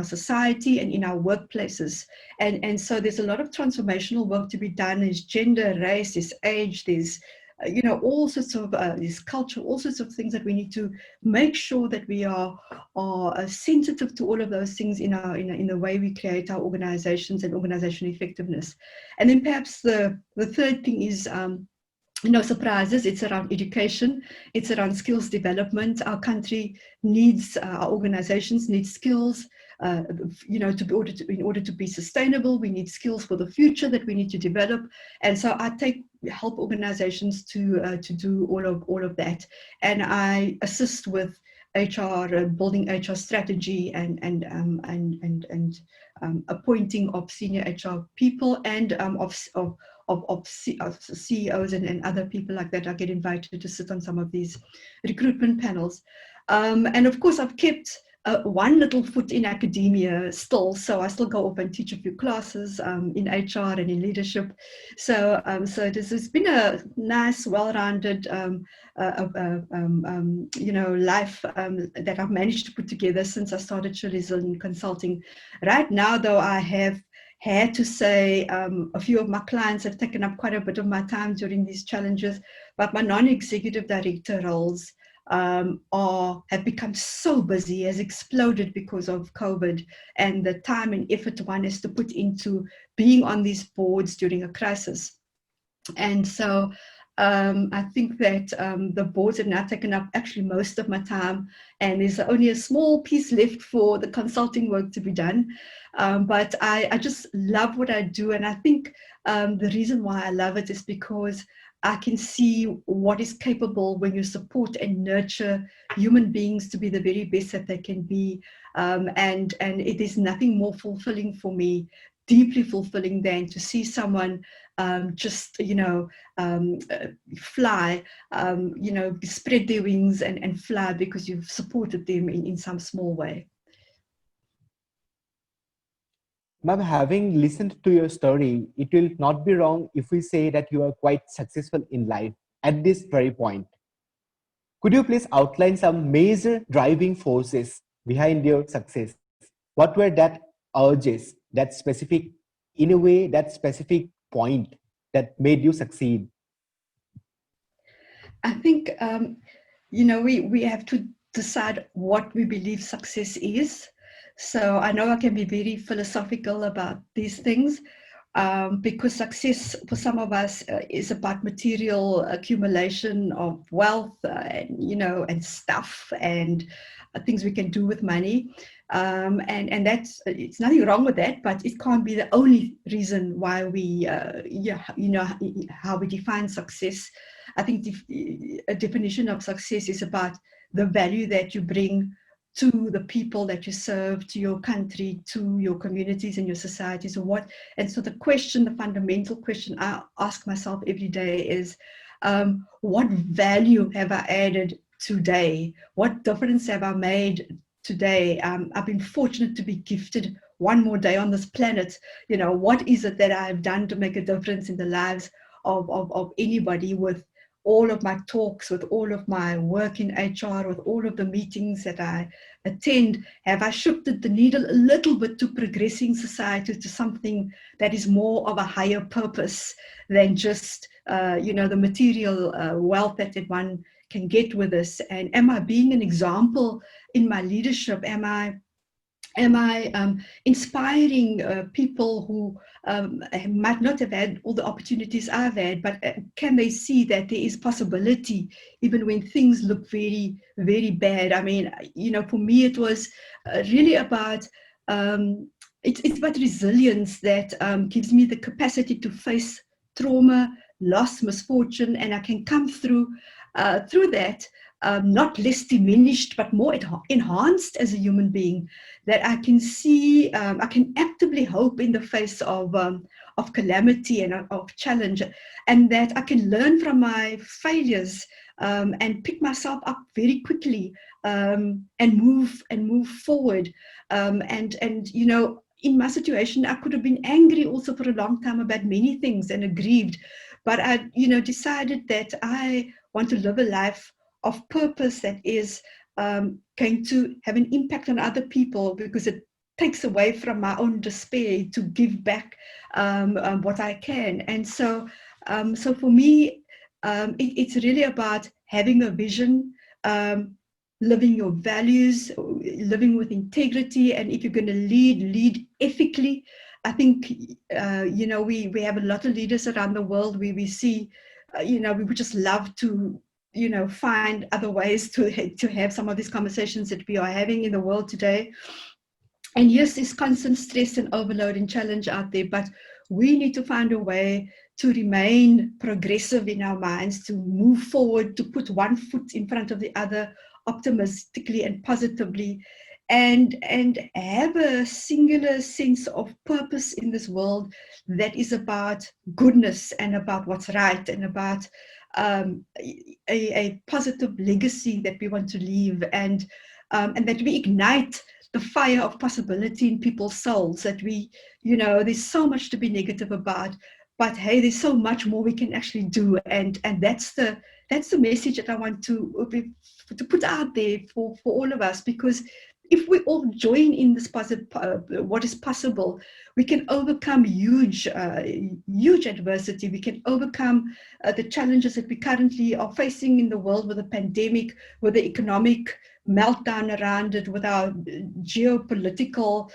S2: society and in our workplaces? And so there's a lot of transformational work to be done. There's gender, race, there's age, there's all sorts of this culture, all sorts of things that we need to make sure that we are sensitive to all of those things in the way we create our organizations and organizational effectiveness. And then perhaps the third thing is no surprises, it's around education, it's around skills development. Our country needs, our organizations need skills, in order to be sustainable. We need skills for the future that we need to develop. And so I help organizations to do all of that. And I assist with HR, building HR strategy and appointing of senior HR people and of CEOs and other people like that. I get invited to sit on some of these recruitment panels. And of course, I've kept one little foot in academia still, so I still go up and teach a few classes in HR and in leadership. So this has been a nice, well-rounded life that I've managed to put together since I started Shirley Zinn Consulting. Right now, though, I have had to say a few of my clients have taken up quite a bit of my time during these challenges, but my non-executive director roles have become so busy, has exploded because of COVID and the time and effort one has to put into being on these boards during a crisis. And so I think that the boards have now taken up actually most of my time, and there's only a small piece left for the consulting work to be done. But I just love what I do, and I think the reason why I love it is because I can see what is capable when you support and nurture human beings to be the very best that they can be. And it is nothing more fulfilling for me, deeply fulfilling, than to see someone fly, spread their wings and fly because you've supported them in some small way.
S3: Ma'am, having listened to your story, it will not be wrong if we say that you are quite successful in life at this very point. Could you please outline some major driving forces behind your success? What were that urges, that specific point that made you succeed?
S2: I think, we have to decide what we believe success is. So I know I can be very philosophical about these things because success for some of us is about material accumulation of wealth and stuff and things we can do with money. And that's, it's nothing wrong with that, but it can't be the only reason why we, how we define success. I think a definition of success is about the value that you bring to the people that you serve, to your country, to your communities and your societies, or what. And so the fundamental question I ask myself every day is, what value have I added today? What difference have I made today? I've been fortunate to be gifted one more day on this planet. What is it that I've done to make a difference in the lives of anybody with all of my talks, with all of my work in HR, with all of the meetings that I attend, have I shifted the needle a little bit to progressing society to something that is more of a higher purpose than just, the material wealth that one can get with this? And am I being an example in my leadership? Am I inspiring people who might not have had all the opportunities I've had, but can they see that there is possibility even when things look very, very bad? I mean, for me, it was really about, it's about resilience that gives me the capacity to face trauma, loss, misfortune, and I can come through that, not less diminished, but more enhanced as a human being, that I can see, I can actively hope in the face of calamity and of challenge, and that I can learn from my failures and pick myself up very quickly and move forward. In my situation, I could have been angry also for a long time about many things and aggrieved, but I, decided that I want to live a life of purpose that is going to have an impact on other people, because it takes away from my own despair to give back what I can. And so for me, it's really about having a vision, living your values, living with integrity, and if you're going to lead ethically. I think we have a lot of leaders around the world where we see, we would just love to find other ways to have some of these conversations that we are having in the world today. And yes, there's constant stress and overload and challenge out there, but we need to find a way to remain progressive in our minds, to move forward, to put one foot in front of the other optimistically and positively, and have a singular sense of purpose in this world that is about goodness and about what's right and about a positive legacy that we want to leave, and that we ignite the fire of possibility in people's souls, that we, there's so much to be negative about, but hey, there's so much more we can actually do, and that's the message that I want to put out there for all of us, because if we all join in this what is possible, we can overcome huge adversity. We can overcome the challenges that we currently are facing in the world, with the pandemic, with the economic meltdown around it, with our geopolitical,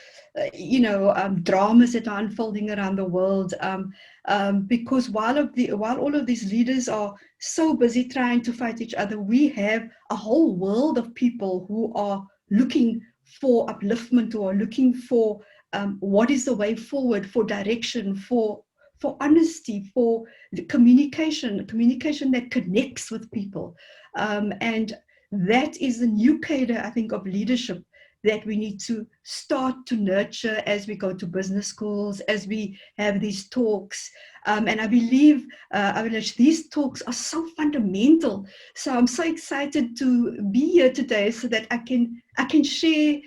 S2: dramas that are unfolding around the world. Because while all of these leaders are so busy trying to fight each other, we have a whole world of people who are looking for upliftment, or looking for what is the way forward, for direction, for honesty, for the communication that connects with people. And that is the new cadre, I think, of leadership that we need to start to nurture as we go to business schools, as we have these talks. And I believe, these talks are so fundamental. So I'm so excited to be here today, so that I can share,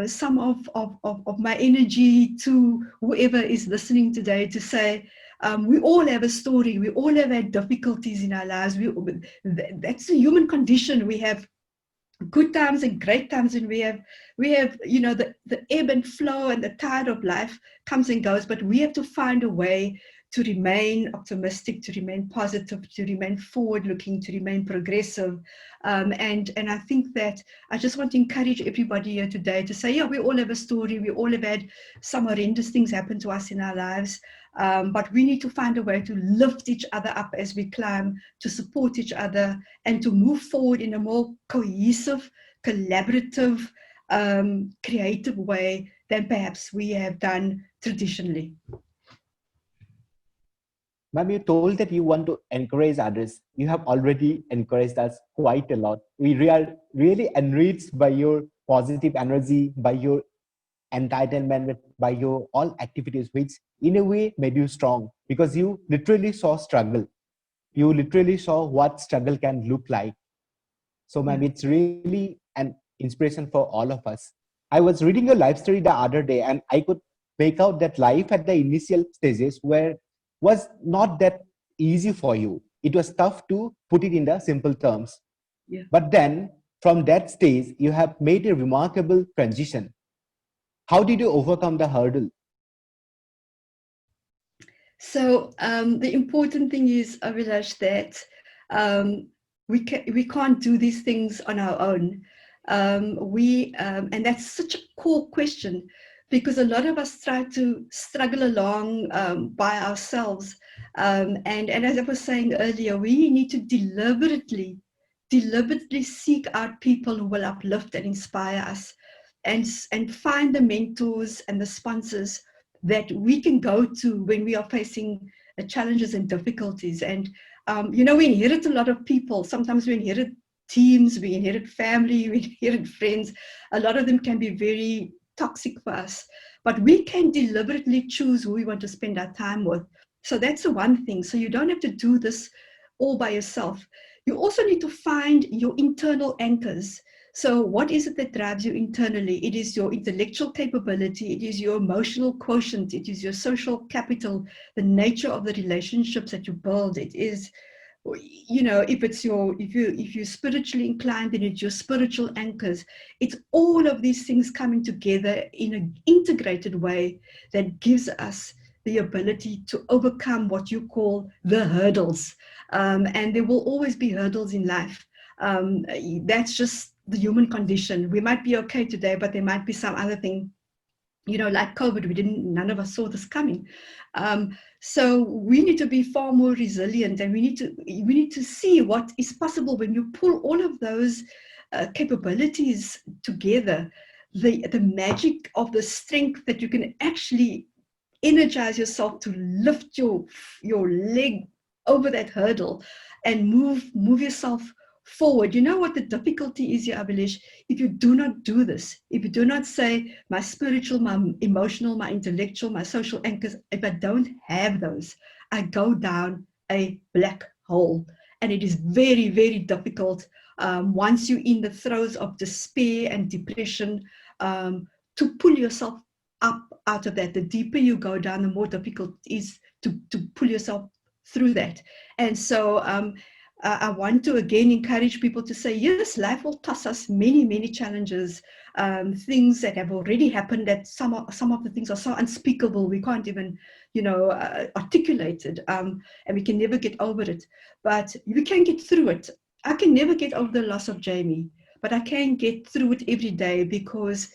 S2: some of my energy to whoever is listening today, to say, we all have a story. We all have had difficulties in our lives. That's the human condition. We have good times and great times, and we have the ebb and flow, and the tide of life comes and goes, but we have to find a way to remain optimistic, to remain positive, to remain forward looking, to remain progressive. And I think that I just want to encourage everybody here today to say, yeah, we all have a story. We all have had some horrendous things happen to us in our lives. But we need to find a way to lift each other up as we climb, to support each other, and to move forward in a more cohesive, collaborative, creative way than perhaps we have done traditionally.
S3: Ma'am, you told that you want to encourage others. You have already encouraged us quite a lot. We are really enriched by your positive energy, by your entitlement, by your all activities, which in a way made you strong, because you literally saw struggle. You literally saw what struggle can look like. So ma'am, it's really an inspiration for all of us. I was reading your life story the other day, and I could make out that life at the initial stages was not that easy for you. it was tough to put it in the simple terms.
S2: Yeah.
S3: But then from that stage, you have made a remarkable transition. How did you overcome the hurdle?
S2: So the important thing is, Abhilash, that we can't do these things on our own. And that's such a core question, because a lot of us try to struggle along by ourselves. And as I was saying earlier, we need to deliberately seek out people who will uplift and inspire us, and find the mentors and the sponsors that we can go to when we are facing challenges and difficulties. And we inherit a lot of people. Sometimes we inherit teams, we inherit family, we inherit friends. A lot of them can be very toxic for us, but we can deliberately choose who we want to spend our time with. So that's the one thing. So you don't have to do this all by yourself. You also need to find your internal anchors. So what is it that drives you internally? It is your intellectual capability, it is your emotional quotient, it is your social capital, the nature of the relationships that you build. It is, if you're spiritually inclined, then it's your spiritual anchors. It's all of these things coming together in an integrated way that gives us the ability to overcome what you call the hurdles. And there will always be hurdles in life. That's just the human condition. We might be okay today, but there might be some other thing, like COVID. None of us saw this coming. So we need to be far more resilient, and we need to see what is possible when you pull all of those capabilities together. The magic of the strength that you can actually energize yourself to lift your leg over that hurdle and move yourself forward. You know what the difficulty is here, Abhilash? If you do not do this, if you do not say, my spiritual, my emotional, my intellectual, my social anchors, if I don't have those, I go down a black hole. And it is very, very difficult once you're in the throes of despair and depression to pull yourself up out of that. The deeper you go down, the more difficult it is to pull yourself through that. And so I want to again encourage people to say, yes, life will toss us many, many challenges, things that have already happened, that some of the things are so unspeakable, we can't even, articulate it, and we can never get over it. But we can get through it. I can never get over the loss of Jamie, but I can get through it every day, because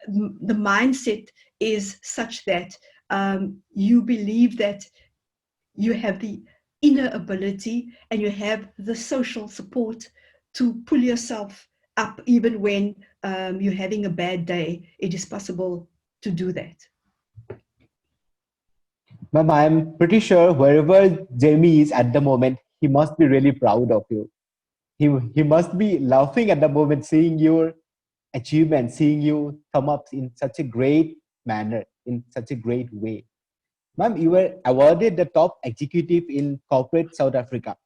S2: the mindset is such that you believe that you have the inner ability and you have the social support to pull yourself up even when you're having a bad day. It is possible to do that.
S3: Ma'am, I'm pretty sure wherever Jamie is at the moment, he must be really proud of you. He must be laughing at the moment, seeing your achievement, seeing you come up in such a great manner, in such a great way. Ma'am, you were awarded the top executive in corporate South Africa.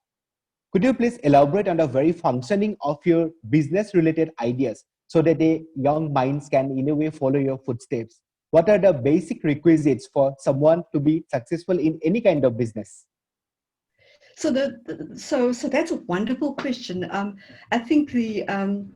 S3: Could you please elaborate on the very functioning of your business-related ideas so that the young minds can, in a way, follow your footsteps? What are the basic requisites for someone to be successful in any kind of business?
S2: So that's a wonderful question. I think to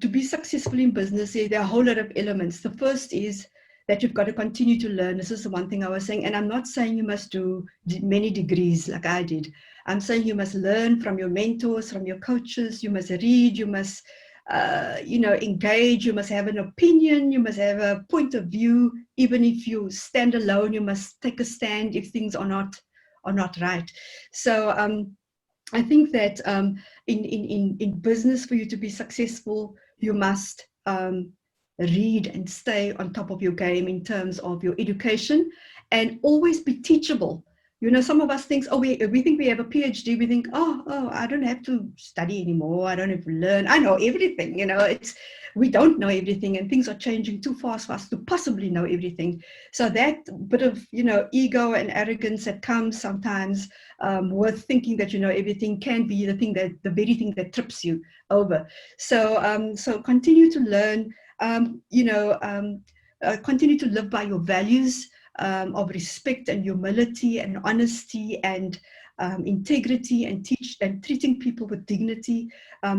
S2: be successful in business, there are a whole lot of elements. The first is that you've got to continue to learn. This is the one thing I was saying, and I'm not saying you must do many degrees like I did. I'm saying you must learn from your mentors, from your coaches. You must read. You must, engage. You must have an opinion. You must have a point of view. Even if you stand alone, you must take a stand if things are not right. So I think that in business, for you to be successful, you must read and stay on top of your game in terms of your education, and always be teachable. Some of us think, we think we have a PhD. We think, I don't have to study anymore. I don't have to learn. I know everything. We don't know everything, and things are changing too fast for us to possibly know everything. So that bit of, ego and arrogance that comes sometimes with thinking that you know everything can be the very thing that trips you over. So continue to learn. Continue to live by your values. of respect and humility and honesty and integrity and treating people with dignity.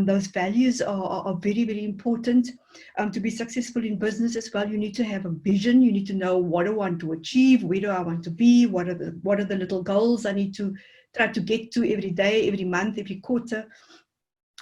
S2: Those values are very, very important. To be successful in business as well, you need to have a vision. You need to know what I want to achieve, where do I want to be, what are the little goals I need to try to get to every day, every month, every quarter,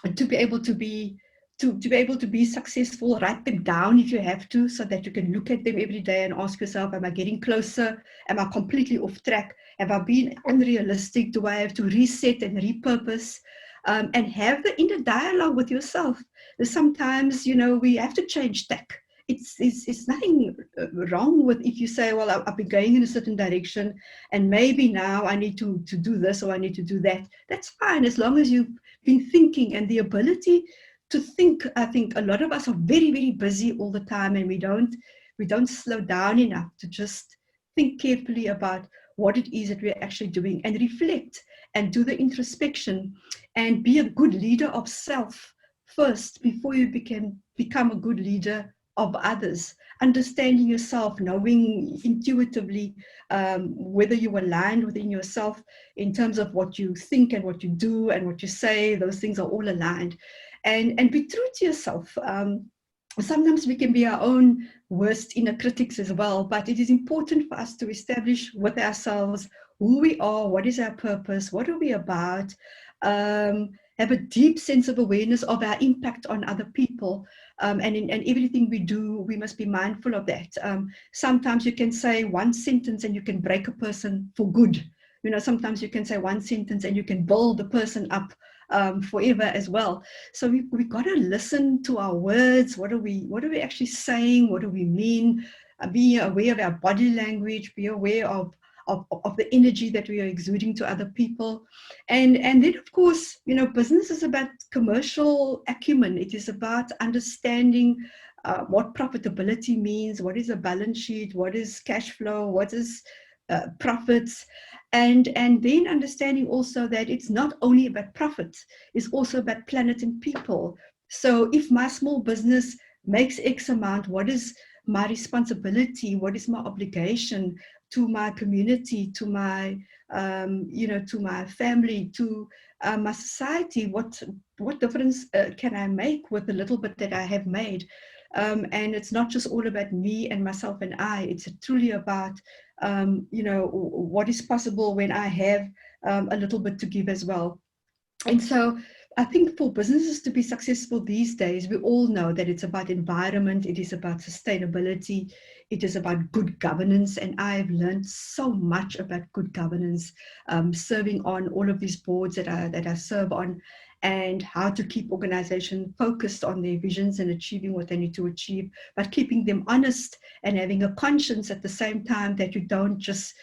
S2: and to be able to be successful. Write them down if you have to, so that you can look at them every day and ask yourself, am I getting closer? Am I completely off track? Have I been unrealistic? Do I have to reset and repurpose? And have the inner dialogue with yourself. Sometimes, we have to change tack. It's nothing wrong with if you say, well, I've been going in a certain direction and maybe now I need to do this or I need to do that. That's fine, as long as you've been thinking. And the ability to think, I think a lot of us are very, very busy all the time, and we don't slow down enough to just think carefully about what it is that we're actually doing, and reflect and do the introspection and be a good leader of self first before you become a good leader of others. Understanding yourself, knowing intuitively whether you aligned within yourself in terms of what you think and what you do and what you say. Those things are all aligned. And be true to yourself. Sometimes we can be our own worst inner critics as well, but it is important for us to establish with ourselves who we are, what is our purpose, what are we about, have a deep sense of awareness of our impact on other people. And in everything we do, we must be mindful of that. Sometimes you can say one sentence and you can break a person for good. Sometimes you can say one sentence and you can build the person up forever as well. So we've got to listen to our words. What are we actually saying? What do we mean? Be aware of our body language. Be aware of the energy that we are exuding to other people. And then, of course, business is about commercial acumen. It is about understanding what profitability means, what is a balance sheet, what is cash flow, what is profits, and then understanding also that it's not only about profits, it's also about planet and people. So if my small business makes X amount, what is my responsibility? What is my obligation to my community, to my to my family, to my society? What difference can I make with the little bit that I have made? And it's not just all about me and myself and I. It's truly about what is possible when I have a little bit to give as well. And so I think for businesses to be successful these days, we all know that it's about environment, it is about sustainability, it is about good governance. And I've learned so much about good governance, serving on all of these boards that I serve on, and how to keep organizations focused on their visions and achieving what they need to achieve, but keeping them honest and having a conscience at the same time, that you don't just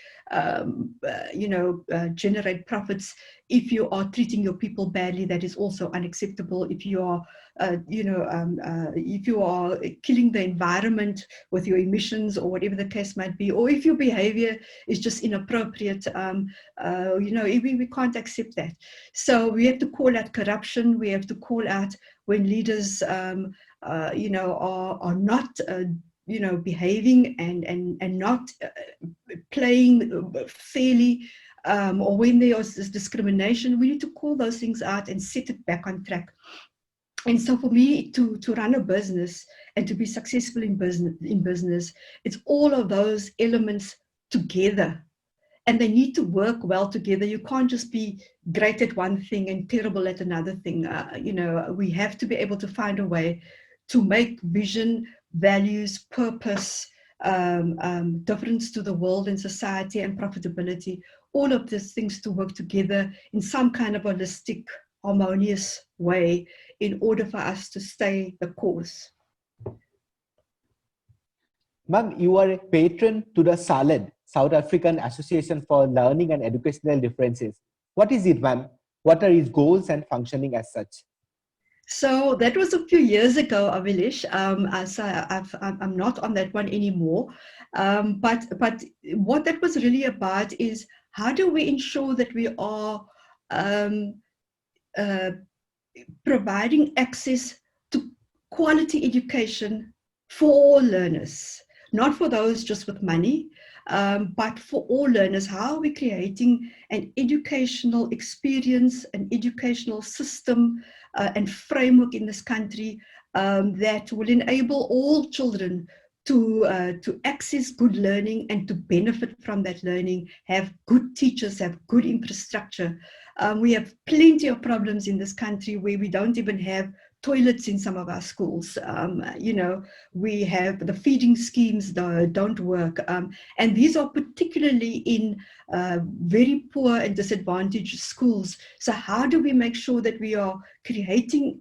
S2: generate profits. If you are treating your people badly, that is also unacceptable. If you are if you are killing the environment with your emissions or whatever the case might be, or if your behavior is just inappropriate, we can't accept that. So we have to call out corruption. We have to call out when leaders are not behaving and not playing fairly, or when there is discrimination. We need to call those things out and set it back on track. And so for me to run a business and to be successful in business, it's all of those elements together, and they need to work well together. You can't just be great at one thing and terrible at another thing. We have to be able to find a way to make vision, values, purpose, difference to the world and society, and profitability, all of these things to work together in some kind of holistic, harmonious way in order for us to stay the course.
S3: Ma'am, you are a patron to the SALED, South African Association for Learning and Educational Differences. What is it, ma'am? What are its goals and functioning as such?
S2: So that was a few years ago, Avilish. I'm not on that one anymore. But what that was really about is, how do we ensure that we are providing access to quality education for all learners, not for those just with money, but for all learners. How are we creating an educational experience, an educational system and framework in this country that will enable all children to access good learning and to benefit from that learning, have good teachers, have good infrastructure. We have plenty of problems in this country where we don't even have toilets in some of our schools. You know, we have the feeding schemes don't work. And these are particularly in very poor and disadvantaged schools. So how do we make sure that we are creating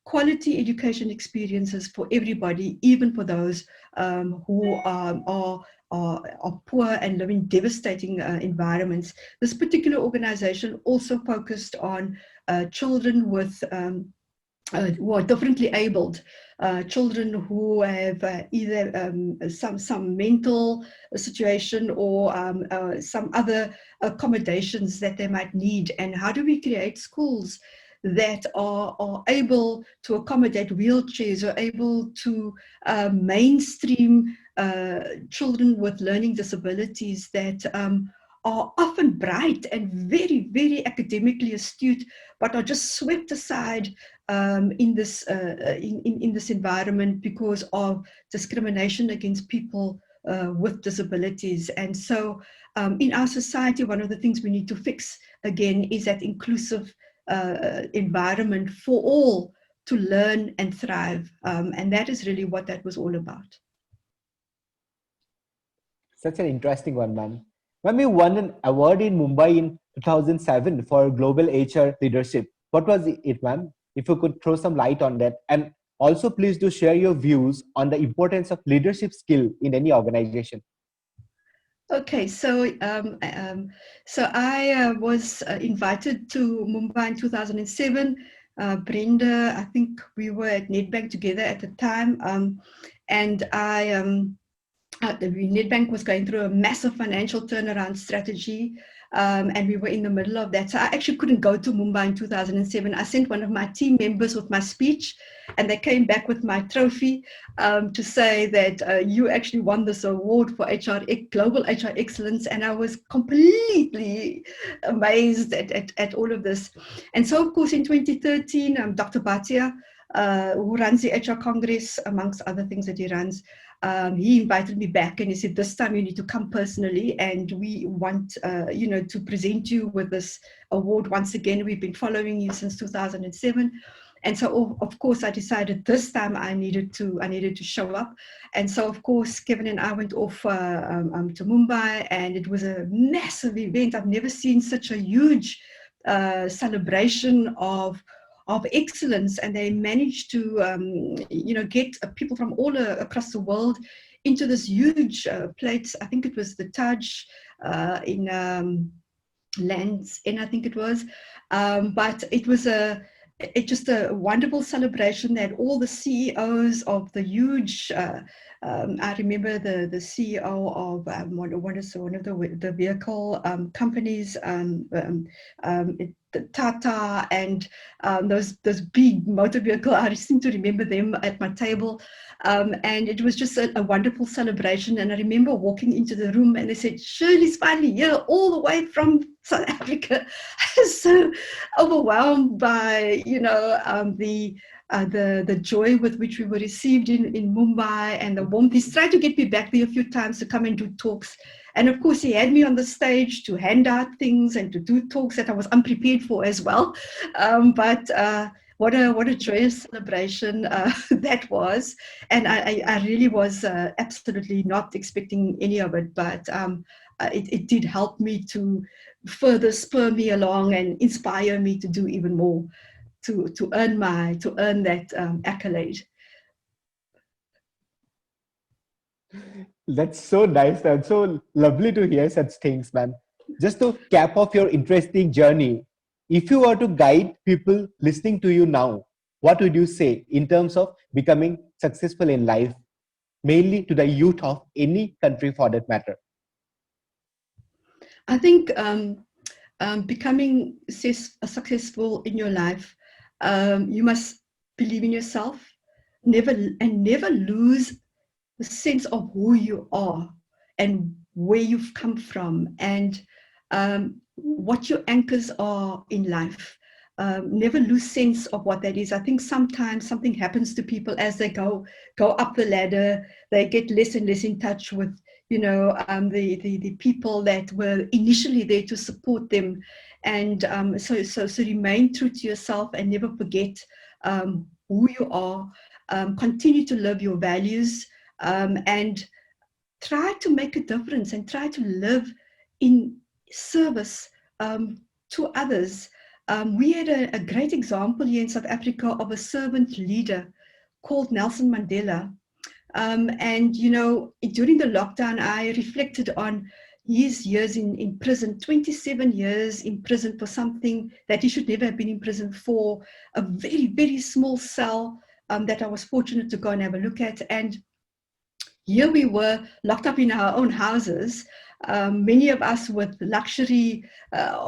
S2: quality education experiences for everybody, even for those who are poor and live in devastating environments? This particular organization also focused on children with who are differently abled, children who have either some mental situation or some other accommodations that they might need. And how do we create schools that are able to accommodate wheelchairs, or able to mainstream children with learning disabilities that are often bright and very, very academically astute, but are just swept aside in this environment because of discrimination against people with disabilities. And so in our society, one of the things we need to fix again is that inclusive environment for all to learn and thrive. And that is really what that was all about.
S3: Such an interesting one, ma'am. Ma'am, you won an award in Mumbai in 2007 for global HR leadership. What was it, ma'am? If you could throw some light on that. And also please do share your views on the importance of leadership skill in any organization.
S2: Okay, so I was invited to Mumbai in 2007. Brenda, I think we were at Nedbank together at the time, and Nedbank was going through a massive financial turnaround strategy, and we were in the middle of that. So I actually couldn't go to Mumbai in 2007. I sent one of my team members with my speech, and they came back with my trophy to say that you actually won this award for Global HR Excellence. And I was completely amazed at all of this. And so, of course, in 2013, Dr. Bhatia, who runs the HR Congress, amongst other things that he runs, he invited me back and he said, this time you need to come personally, and we want to present you with this award once again. We've been following you since 2007. And so, of course, I decided this time I needed to show up. And so, of course, Kevin and I went off to Mumbai, and it was a massive event. I've never seen such a huge celebration of excellence, and they managed to get people from all across the world into this huge plate. I think it was the Taj in Land's End, I think it was, but it was just a wonderful celebration that all the CEOs of the huge I remember the CEO of one of the vehicle companies, Tata, and those big motor vehicle. I seem to remember them at my table, and it was just a wonderful celebration. And I remember walking into the room, and they said, "Shirley's finally here, all the way from South Africa." I was so overwhelmed by the joy with which we were received in Mumbai, and the warmth. He's tried to get me back there a few times to come and do talks. And of course, he had me on the stage to hand out things and to do talks that I was unprepared for as well. But what a joyous celebration that was. And I really was absolutely not expecting any of it, but it did help me to further spur me along and inspire me to do even more, to earn that accolade.
S3: That's so nice and so lovely to hear such things, man. Just to cap off your interesting journey, if you were to guide people listening to you now, what would you say in terms of becoming successful in life, mainly to the youth of any country for that matter?
S2: I think becoming successful in your life, you must believe in yourself, never lose the sense of who you are and where you've come from and what your anchors are in life. Never lose sense of what that is. I think sometimes something happens to people as they go up the ladder. They get less and less in touch with, you know, the people that were initially there to support them. And so remain true to yourself and never forget who you are. Continue to live your values and try to make a difference and try to live in service to others. We had a great example here in South Africa of a servant leader called Nelson Mandela. And, you know, during the lockdown, I reflected on his years in prison, 27 years in prison for something that he should never have been in prison for, a very, very small cell that I was fortunate to go and have a look at. And here we were locked up in our own houses, many of us with luxury,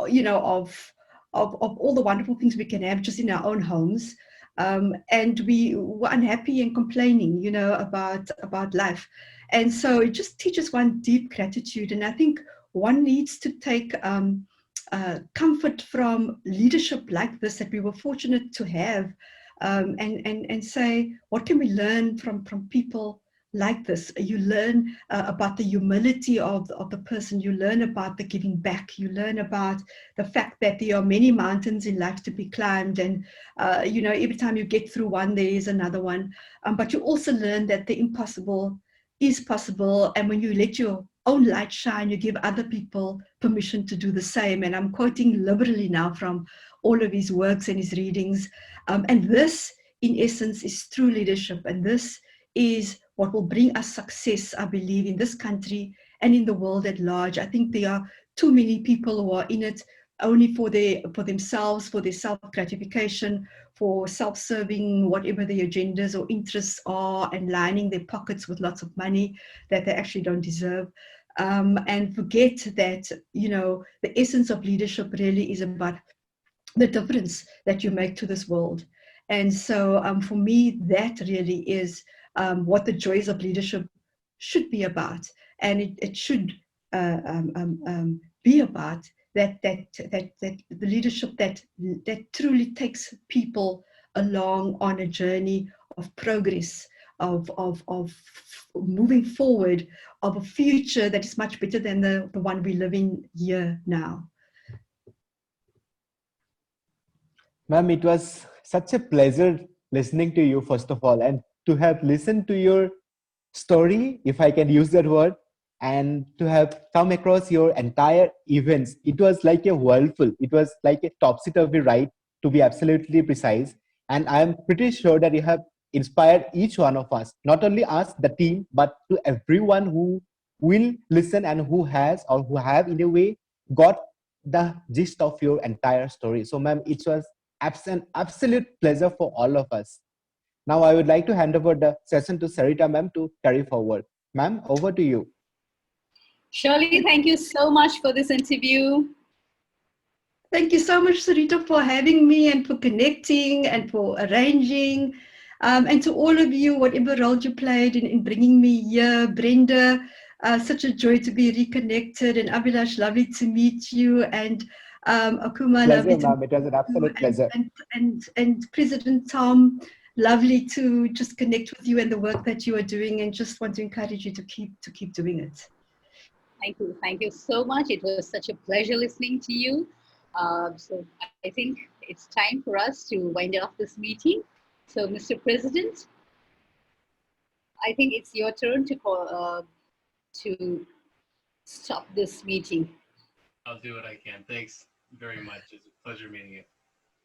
S2: you know, of all the wonderful things we can have just in our own homes. And we were unhappy and complaining, you know, about life. And so it just teaches one deep gratitude. And I think one needs to take comfort from leadership like this that we were fortunate to have, and say, what can we learn from people like this? You learn about the humility of the person. You learn about the giving back. You learn about the fact that there are many mountains in life to be climbed, and you know, every time you get through one, there is another one. But you also learn that the impossible is possible, and when you let your own light shine, you give other people permission to do the same. And I'm quoting liberally now from all of his works and his readings. And this, in essence, is true leadership, and this is what will bring us success, I believe, in this country and in the world at large. I think there are too many people who are in it only for themselves, for their self-gratification, for self-serving, whatever their agendas or interests are, and lining their pockets with lots of money that they actually don't deserve. And forget that, you know, the essence of leadership really is about the difference that you make to this world. And so for me, that really is what the joys of leadership should be about. And it should be about that the leadership that truly takes people along on a journey of progress, of moving forward, of a future that is much better than the one we live in here now.
S3: Ma'am, it was such a pleasure listening to you, first of all, and to have listened to your story, if I can use that word, and to have come across your entire events. It was like a whirlpool. It was like a topsy-turvy ride, to be absolutely precise. And I am pretty sure that you have inspired each one of us, not only us, the team, but to everyone who will listen and who has or who have in a way got the gist of your entire story. So ma'am, it was an absolute pleasure for all of us. Now I would like to hand over the session to Sarita ma'am to carry forward. Ma'am, over to you.
S1: Shirley, thank you so much for this interview.
S2: Thank you so much, Sarita, for having me and for connecting and for arranging. And to all of you, whatever role you played in bringing me here. Brenda, such a joy to be reconnected. And Abhilash, lovely to meet you. And Akuma, lovely to meet you.
S3: It was an absolute pleasure.
S2: And President Tom, lovely to just connect with you and the work that you are doing, and just want to encourage you to keep doing it.
S1: Thank you so much. It was such a pleasure listening to you. So I think it's time for us to wind up this meeting. So Mr. President, I think it's your turn to call to stop this meeting.
S4: I'll do what I can. Thanks very much. It's a pleasure meeting you.